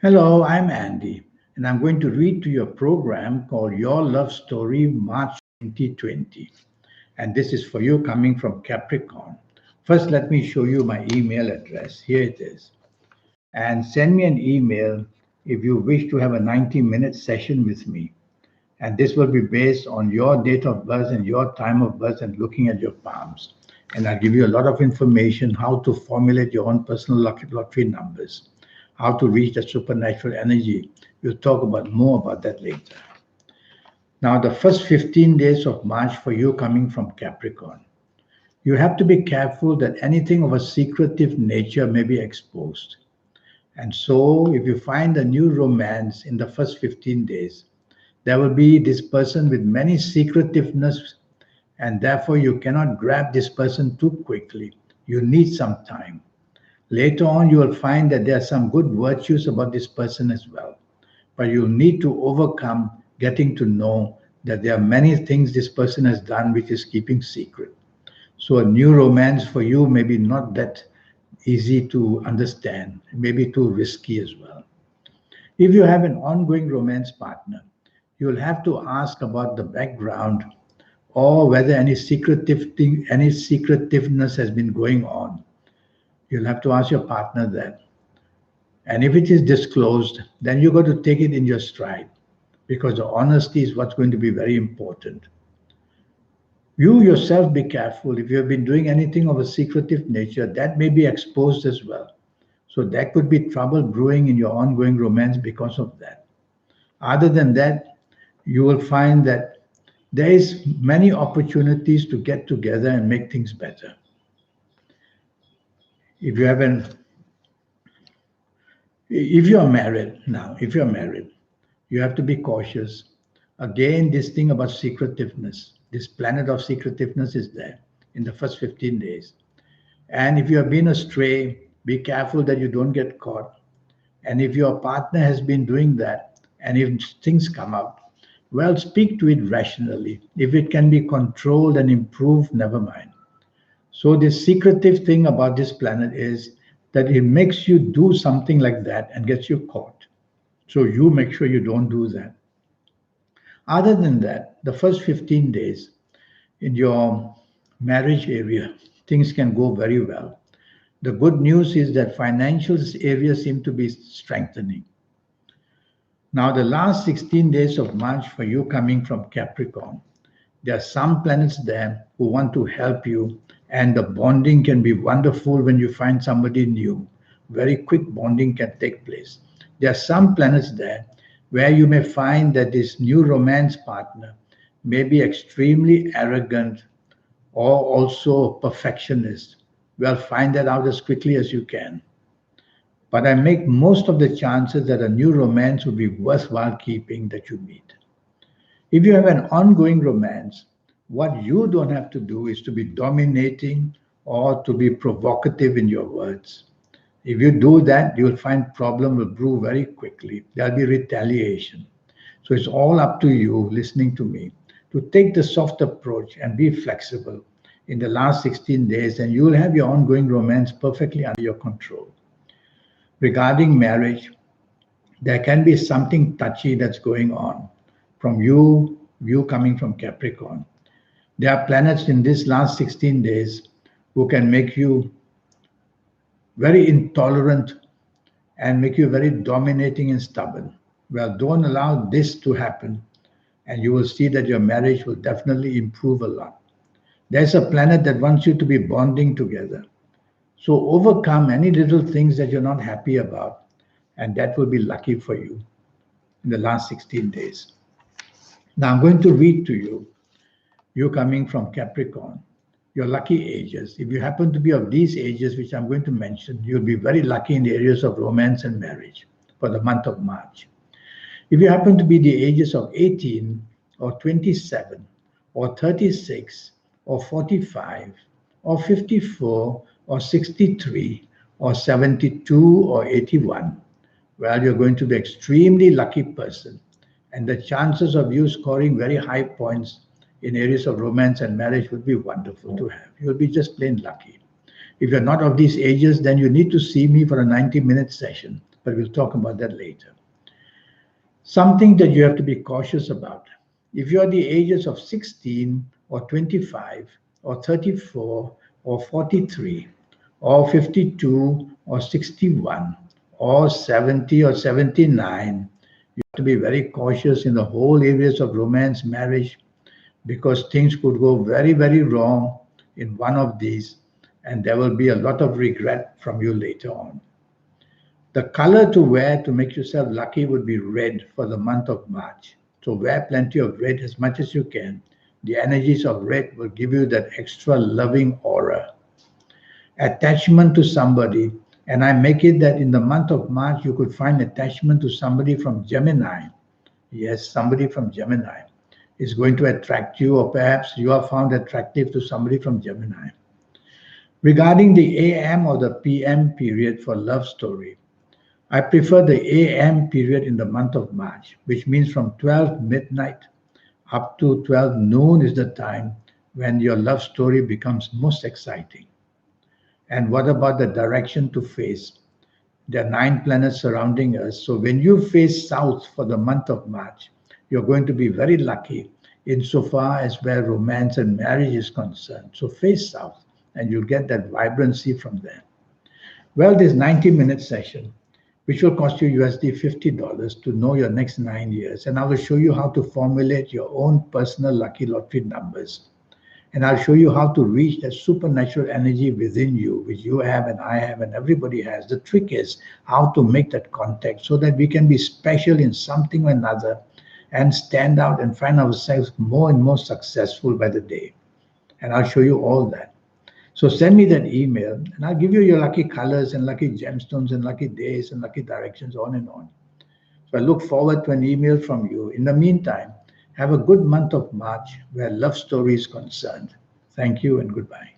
Hello, I'm Andy, and I'm going to read to you a program called Your Love Story March 2020. And this is for you coming from Capricorn. First, let me show you my email address. Here it is. And send me an email if you wish to have a 90-minute session with me. And this will be based on your date of birth and your time of birth and looking at your palms. And I'll give you a lot of information how to formulate your own personal lottery numbers, how to reach that supernatural energy. We'll talk about more about that later. Now, the first 15 days of March for you coming from Capricorn. You have to be careful that anything of a secretive nature may be exposed. And so, if you find a new romance in the first 15 days, there will be this person with many secretiveness, and therefore you cannot grab this person too quickly. You need some time. Later on, you will find that there are some good virtues about this person as well. But you need to overcome getting to know that there are many things this person has done which is keeping secret. So a new romance for you may be not that easy to understand, maybe too risky as well. If you have an ongoing romance partner, you will have to ask about the background or whether any secretiveness has been going on. You'll have to ask your partner that. And if it is disclosed, then you got to take it in your stride because the honesty is what's going to be very important. You yourself be careful. If you have been doing anything of a secretive nature, that may be exposed as well. So there could be trouble brewing in your ongoing romance because of that. Other than that, you will find that there is many opportunities to get together and make things better. If you haven't, if you are married now, if you're married, you have to be cautious. Again, this thing about secretiveness, this planet of secretiveness is there in the first 15 days. And if you have been astray, be careful that you don't get caught. And if your partner has been doing that, and if things come up, well, speak to it rationally. If it can be controlled and improved, never mind. So, the secretive thing about this planet is that it makes you do something like that and gets you caught. So, you make sure you don't do that. Other than that, the first 15 days in your marriage area, things can go very well. The good news is that financial areas seem to be strengthening. Now, the last 16 days of March for you coming from Capricorn, there are some planets there who want to help you, and the bonding can be wonderful when you find somebody new. Very quick bonding can take place. There are some planets there where you may find that this new romance partner may be extremely arrogant or also a perfectionist. Well, find that out as quickly as you can. But I make most of the chances that a new romance would be worthwhile keeping that you meet. If you have an ongoing romance, what you don't have to do is to be dominating or to be provocative in your words. If you do that, you'll find problem will brew very quickly. There'll be retaliation. So it's all up to you, listening to me, to take the soft approach and be flexible in the last 16 days, and you will have your ongoing romance perfectly under your control. Regarding marriage, there can be something touchy that's going on from you coming from Capricorn. There are planets in this last 16 days who can make you very intolerant and make you very dominating and stubborn. Well, don't allow this to happen, and you will see that your marriage will definitely improve a lot. There's a planet that wants you to be bonding together. So overcome any little things that you're not happy about, and that will be lucky for you in the last 16 days. Now I'm going to read to you, you coming from Capricorn, your lucky ages. If you happen to be of these ages, which I'm going to mention, you'll be very lucky in the areas of romance and marriage for the month of March. If you happen to be the ages of 18 or 27 or 36 or 45 or 54 or 63 or 72 or 81, well, you're going to be extremely lucky person. And the chances of you scoring very high points in areas of romance and marriage would be wonderful to have. You'll be just plain lucky. If you're not of these ages, then you need to see me for a 90-minute session but we'll talk about that later. Something that you have to be cautious about. If you're the ages of 16 or 25 or 34 or 43 or 52 or 61 or 70 or 79, you have to be very cautious in the whole areas of romance, marriage, because things could go very, very wrong in one of these, and there will be a lot of regret from you later on. The color to wear to make yourself lucky would be red for the month of March. So wear plenty of red as much as you can. The energies of red will give you that extra loving aura. Attachment to somebody, and I make it that in the month of March you could find attachment to somebody from Gemini. Yes, somebody from Gemini is going to attract you, or perhaps you are found attractive to somebody from Gemini. Regarding the AM or the PM period for love story, I prefer the AM period in the month of March, which means from 12 midnight up to 12 noon is the time when your love story becomes most exciting. And what about the direction to face? There are 9 planets surrounding us. So when you face south for the month of March, you're going to be very lucky insofar as where romance and marriage is concerned. So face south and you'll get that vibrancy from there. Well, this 90-minute session, which will cost you USD $50 to know your next 9 years. And I will show you how to formulate your own personal lucky lottery numbers. And I'll show you how to reach that supernatural energy within you, which you have and I have and everybody has. The trick is how to make that contact so that we can be special in something or another and stand out and find ourselves more and more successful by the day. And I'll show you all that. So send me that email and I'll give you your lucky colors and lucky gemstones and lucky days and lucky directions, on and on. So I look forward to an email from you. In the meantime, have a good month of March where love story is concerned. Thank you and goodbye.